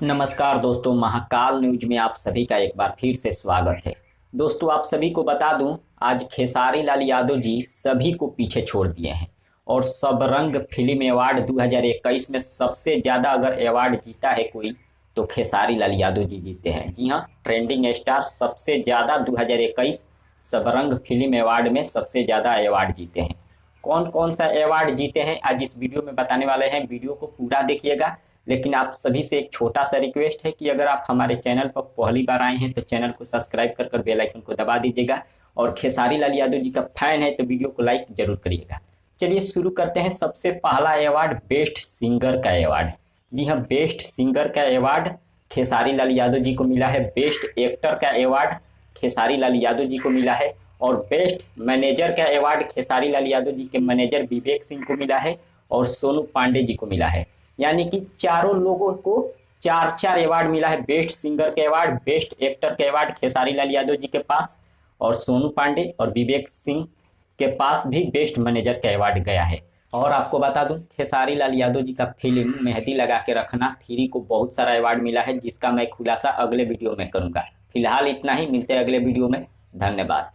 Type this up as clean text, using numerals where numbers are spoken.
नमस्कार दोस्तों, महाकाल न्यूज में आप सभी का एक बार फिर से स्वागत है। दोस्तों, आप सभी को बता दूं, आज खेसारी लाल यादव जी सभी को पीछे छोड़ दिए हैं और सबरंग फिल्म अवार्ड 2021 में सबसे ज़्यादा अगर अवार्ड जीता है कोई तो खेसारी लाल यादव जी जीते हैं। जी हाँ, ट्रेंडिंग स्टार सबसे ज़्यादा 2021 सबरंग फिल्म अवार्ड में सबसे ज़्यादा अवार्ड जीते हैं। कौन कौन सा अवार्ड जीते हैं आज इस वीडियो में बताने वाले हैं। वीडियो को पूरा देखिएगा। लेकिन आप सभी से एक छोटा सा रिक्वेस्ट है कि अगर आप हमारे चैनल पर पहली बार आए हैं तो चैनल को सब्सक्राइब कर बेल आइकन को दबा दीजिएगा और खेसारी लाल यादव जी का फैन है तो वीडियो को लाइक जरूर करिएगा। चलिए शुरू करते हैं। सबसे पहला अवार्ड बेस्ट सिंगर का अवार्ड। जी हाँ, बेस्ट सिंगर का अवार्ड खेसारी लाल यादव जी को मिला है। बेस्ट एक्टर का अवार्ड खेसारी लाल यादव जी को मिला है और बेस्ट मैनेजर का अवार्ड खेसारी लाल यादव जी के मैनेजर विवेक सिंह को मिला है और सोनू पांडे जी को मिला है। यानी कि चारों लोगों को चार चार अवार्ड मिला है। बेस्ट सिंगर के अवार्ड, बेस्ट एक्टर के अवार्ड खेसारी लाल यादव जी के पास और सोनू पांडे और विवेक सिंह के पास भी बेस्ट मैनेजर का अवार्ड गया है। और आपको बता दूं, खेसारी लाल यादव जी का फिल्म मेहंदी लगा के रखना 3 को बहुत सारा अवार्ड मिला है, जिसका मैं खुलासा अगले वीडियो में करूंगा। फिलहाल इतना ही, मिलते हैं अगले वीडियो में। धन्यवाद।